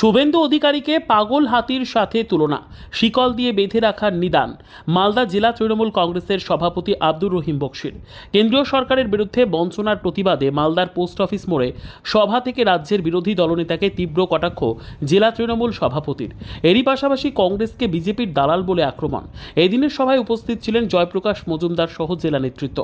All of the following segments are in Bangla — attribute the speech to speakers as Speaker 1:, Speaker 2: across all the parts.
Speaker 1: শুভেন্দু অধিকারীকে পাগল হাতির সাথে তুলনা, শিকল দিয়ে বেঁধে রাখার নিদান। মালদা জেলা তৃণমূল কংগ্রেসের সভাপতি আব্দুর রহিম বক্সির কেন্দ্রীয় সরকারের বিরুদ্ধে বঞ্চনার প্রতিবাদে মালদার পোস্ট অফিস মোড়ে সভা থেকে রাজ্যের বিরোধী দলনেতাকে তীব্র কটাক্ষ জেলা তৃণমূল সভাপতির। এরই পাশাপাশি কংগ্রেসকে বিজেপির দালাল বলে আক্রমণ। এদিনের সভায় উপস্থিত ছিলেন জয়প্রকাশ মজুমদার সহ জেলা নেতৃত্ব।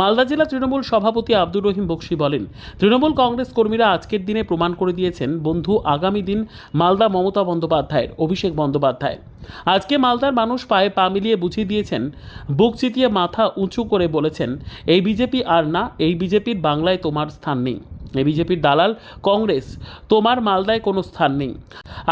Speaker 1: মালদা জেলা তৃণমূল সভাপতি আব্দুর রহিম বক্সি বলেন, তৃণমূল কংগ্রেস কর্মীরা আজকের দিনে প্রমাণ করে দিয়েছেন বন্ধু আগামী দিন মালদা মমতা বন্দ্যোপাধ্যায়ের, অভিষেক বন্দ্যোপাধ্যায়। আজকে মালদার মানুষ পায়ে পা মিলিয়ে বুঝিয়ে দিয়েছেন, বুক চিতিয়ে মাথা উঁচু করে বলেছেন, এই বিজেপি আর না, এই বিজেপির বাংলায় তোমার স্থান নেই, এই বিজেপির দালাল কংগ্রেস, তোমার মালদায় কোনো স্থান নেই।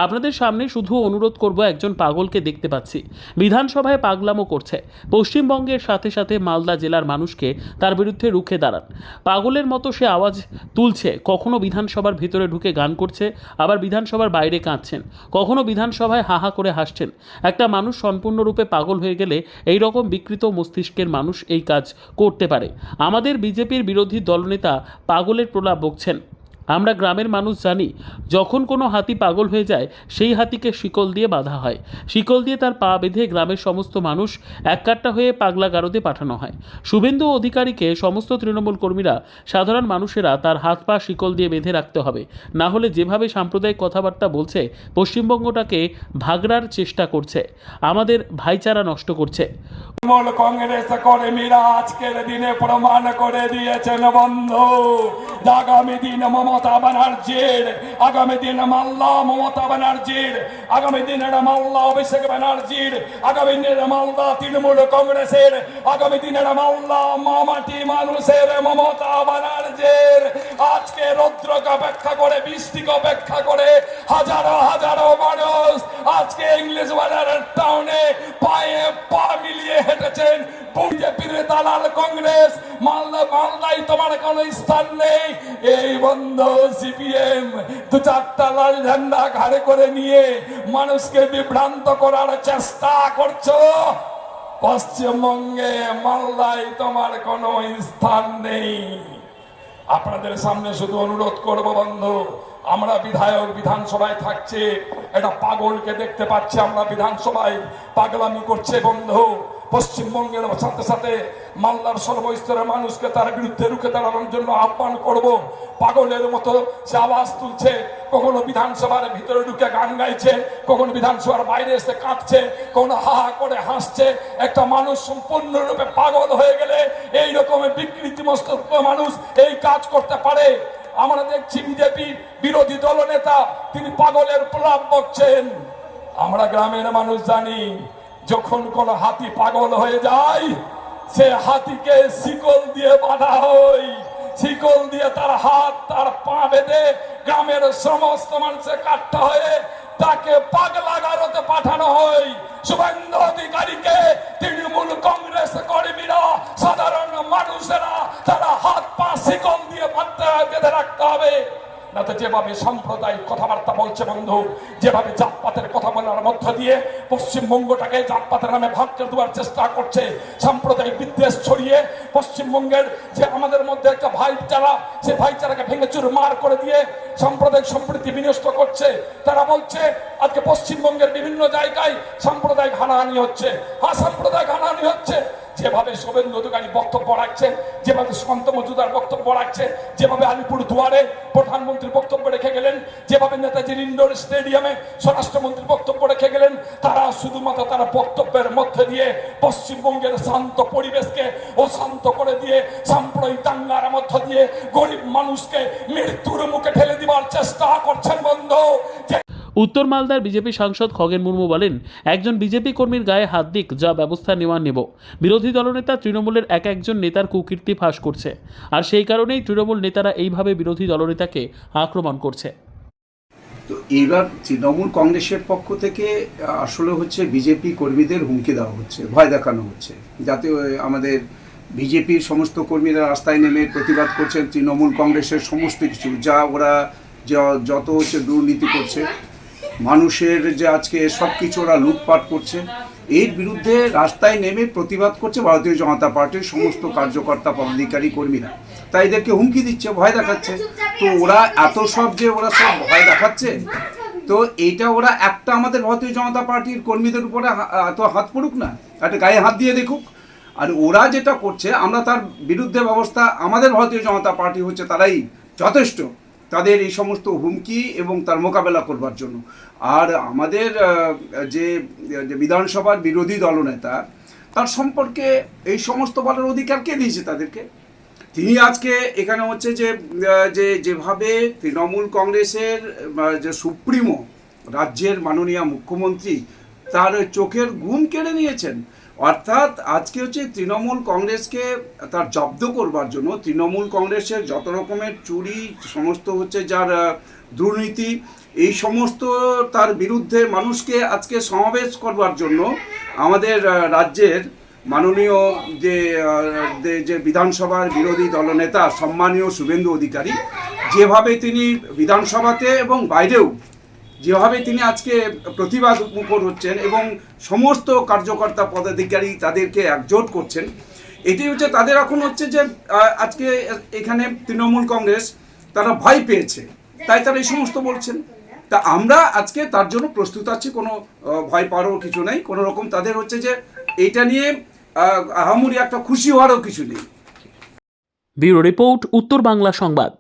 Speaker 1: আপনাদের সামনে শুধু অনুরোধ করব, একজন পাগলকে দেখতে পাচ্ছি বিধানসভায় পাগলামো করছে। পশ্চিমবঙ্গের সাথে সাথে মালদা জেলার মানুষকে তার বিরুদ্ধে রুখে দাঁড়ান। পাগলের মতো সে আওয়াজ তুলছে, কখনো বিধানসভার ভিতরে ঢুকে গান করছে, আবার বিধানসভার বাইরে কাঁদছেন, কখনো বিধানসভায় হাহা করে হাসছেন। একটা মানুষ সম্পূর্ণরূপে পাগল হয়ে গেলে এই রকম বিকৃত মস্তিষ্কের মানুষ এই কাজ করতে পারে। আমাদের বিজেপির বিরোধী দলনেতা পাগলের প্রলাপ বকছেন। আমরা গ্রামের মানুষ জানি, যখন কোনো হাতি পাগল হয়ে যায় সেই হাতিকে শিকল দিয়ে বাঁধা হয়, শিকল দিয়ে তার পা বেঁধে গ্রামের সমস্ত মানুষ এককাট্টা হয়ে পাগলা গারদে পাঠানো হয়। শুভেন্দু অধিকারীকে সমস্ত তৃণমূল কর্মীরা, সাধারণ মানুষেরা তার হাত পা শিকল দিয়ে বেঁধে রাখতে হবে, না হলে যেভাবে সাম্প্রদায়িক কথাবার্তা বলছে, পশ্চিমবঙ্গটাকে ভাগড়ার চেষ্টা করছে, আমাদের ভাইচারা নষ্ট করছে।
Speaker 2: তৃণমূল কংগ্রেস কর্মীরা আজকের দিনে প্রমাণ করে দিয়েছেন বন্ধু, আগামী দিন মমতা ব্যানার্জির, আগামী দিন মাল্লা মমতা ব্যানার্জির, আগামী দিনের মাল্লা অভিষেক ব্যানার্জির, আগামী দিনের মালদা তৃণমূল কংগ্রেসের, আগামী দিনের মাল্লা মামাটি মানুষের মমতা ব্যানার্জির আজকে রৌদ্রকে অপেক্ষা করে, বৃষ্টিকে অপেক্ষা করে হাজারো হাজারো মানুষ আজকে ইংলিশ বাজারের টাউনে পায়ে পা মিলিয়ে হেঁটেছেন। বিজেপির দালাল কংগ্রেস, মালদায় তোমার কোনো স্থান নেই। এই বন্ধ সিপিএম দু চারটা লাল ঝান্ডা ঘাড়ে করে নিয়ে মানুষকে বিভ্রান্ত করার চেষ্টা করছো। পশ্চিমবঙ্গে মালদায় তোমার কোনো স্থান নেই। আপনাদের সামনে শুধু অনুরোধ করব বন্ধু, আমরা বিধায়ক বিধানসভায় থাকছে, এটা পাগলকে দেখতে পাচ্ছি আমরা বিধানসভায় পাগলামি করছে বন্ধু। পশ্চিমবঙ্গের সাথে সাথে মালদার সর্বস্তরের মানুষকে তার বিরুদ্ধে রুখে দাঁড়ানোর জন্য আহ্বান করব। পাগলের মতো সে আওয়াজ তুলছে, কখনো বিধানসভার ভিতরে ঢুকে গান গাইছে, কখনো বিধানসভার বাইরে এসে কাঁদছে, কখনো হা হা করে হাসছে। একটা মানুষ সম্পূর্ণরূপে পাগল হয়ে গেলে এই রকমের বিকৃতি মস্তিষ্ক মানুষ এই কাজ করতে পারে। আমরা দেখছি বিজেপি বিরোধী দলনেতা তিনি পাগলের প্রলাপ বকছেন। আমরা গ্রামের মানুষ জানি, যখন কোন হাতি পাগল হয়ে যায় সে হাতিকে শিকল দিয়ে বাঁধা হয়, শিকল দিয়ে তার হাত তার পা বেঁধে গ্রামের সমস্ত মানুষের কাট্টা হয়ে তাকে পাগলা গারদে পাঠানো হয়। শুভেন্দু অধিকারীকে তৃণমূল কংগ্রেস কর্মীরা, সাধারণ মানুষেরা তারা হাত পা শিকল দিয়ে বেঁধে রাখতে হবে। না তো যেভাবে সাম্প্রদায়িক কথাবার্তা বলছে বন্ধু, যেভাবে জাতপাতের কথা বলার মধ্য দিয়ে পশ্চিমবঙ্গটাকে জাতপাতের নামে ভাগ করে দেওয়ার চেষ্টা করছে, সাম্প্রদায়িক বিদ্বেষ ছড়িয়ে পশ্চিমবঙ্গের যে আমাদের মধ্যে একটা ভাইচারা, সে ভাইচারাকে ভেঙে চুরমার করে দিয়ে সাম্প্রদায়িক সম্প্রীতি বিনষ্ট করছে। তারা বলছে আজকে পশ্চিমবঙ্গের বিভিন্ন জায়গায় সাম্প্রদায়িক হানাহানি হচ্ছে। হ্যাঁ, সাম্প্রদায়িক হানাহানি হচ্ছে। যেভাবে শুভেন্দু অধিকারী বক্তব্য রাখছেন, যেভাবে সুকান্ত মজুমদার বক্তব্য রাখছে, যেভাবে আলিপুর দুয়ারে প্রধানমন্ত্রী বক্তব্য রেখে গেলেন, যেভাবে নেতাজির ইন্ডোর স্টেডিয়ামে স্বরাষ্ট্রমন্ত্রী বক্তব্য রেখে গেলেন, তারা শুধুমাত্র তারা বক্তব্যের মধ্যে দিয়ে পশ্চিমবঙ্গের শান্ত পরিবেশকে অশান্ত করে দিয়ে সাম্প্রদায়িক দাঙ্গার মধ্য দিয়ে গরিব মানুষকে মৃত্যুর মুখে ঠেলে দেওয়ার চেষ্টা করছেন বন্ধু।
Speaker 1: উত্তর মালদার বিজেপি সাংসদ খগেন মুর্মু বলেন, একজন বিজেপি কর্মীর গায়ে হাত দিক, যা ব্যবস্থা নেওয়া নেব। বিরোধী দলনেতা তৃণমূলের একজন নেতার কুকীর্তি ফাঁস করছে, আর সেই কারণেই তৃণমূল নেতারা এইভাবে বিরোধী দলনেতাকে আক্রমণ করছে।
Speaker 3: তো এইবার তৃণমূল কংগ্রেসের পক্ষ থেকে আসলে হচ্ছে বিজেপি কর্মীদের হুমকি দেওয়া হচ্ছে, ভয় দেখানো হচ্ছে, যাতে আমাদের বিজেপির সমস্ত কর্মীরা রাস্তায় নেমে প্রতিবাদ করছেন তৃণমূল কংগ্রেসের সমস্ত কিছু, যা ওরা যত হচ্ছে দুর্নীতি করছে, মানুষের যে আজকে সব কিছু ওরা লুটপাট করছে, এর বিরুদ্ধে রাস্তায় নেমে প্রতিবাদ করছে ভারতীয় জনতা পার্টির সমস্ত কার্যকর্তা পদাধিকারী কর্মীরা। তাই এদেরকে হুমকি দিচ্ছে, ভয় দেখাচ্ছে। তো ওরা এত সব যে ওরা সব ভয় দেখাচ্ছে, তো এইটা ওরা একটা আমাদের ভারতীয় জনতা পার্টির কর্মীদের উপরে তো হাত পড়ুক না, একটা গায়ে হাত দিয়ে দেখুক। আর ওরা যেটা করছে আমরা তার বিরুদ্ধে ব্যবস্থা, আমাদের ভারতীয় জনতা পার্টি হচ্ছে তারাই যথেষ্ট তাদের এই সমস্ত হুমকি এবং তার মোকাবেলা করবার জন্য। আর আমাদের যে বিধানসভার বিরোধী দলনেতা, তার সম্পর্কে এই সমস্ত বলার অধিকার কে দিয়েছে তাদেরকে? তিনি আজকে এখানে হচ্ছে যেভাবে তৃণমূল কংগ্রেসের যে সুপ্রিমো রাজ্যের মাননীয় মুখ্যমন্ত্রী তার চোখের ঘুম কেড়ে নিয়েছেন। অর্থাৎ আজকে হচ্ছে তৃণমূল কংগ্রেসকে তার জব্দ করবার জন্য, তৃণমূল কংগ্রেসের যত রকমের চুরি, সমস্ত হচ্ছে যার দুর্নীতি, এই সমস্ত তার বিরুদ্ধে মানুষকে আজকে সমাবেশ করবার জন্য আমাদের রাজ্যের মাননীয় যে বিধানসভার বিরোধী দলনেতা সম্মানীয় শুভেন্দু অধিকারী, যেভাবে তিনি বিধানসভাতে এবং বাইরেও যেভাবে তিনি আজকে প্রতিবাদ মুখর হচ্ছেন এবং সমস্ত কার্যকর্তা পদাধিকারী তাদেরকে একজোট করছেন, এটি হচ্ছে তাদের এখন হচ্ছে যে আজকে এখানে তৃণমূল কংগ্রেস তারা ভয় পেয়েছে, তাই তারা এই সমস্ত বলছেন। তা আমরা আজকে তার জন্য প্রস্তুত আছি, কোনো ভয় পাওয়ারও কিছু নেই, কোনো রকম তাদের হচ্ছে যে এটা নিয়ে আহামরি একটা খুশি হওয়ারও কিছু নেই।
Speaker 1: ব্যুরো রিপোর্ট, উত্তর বাংলা সংবাদ।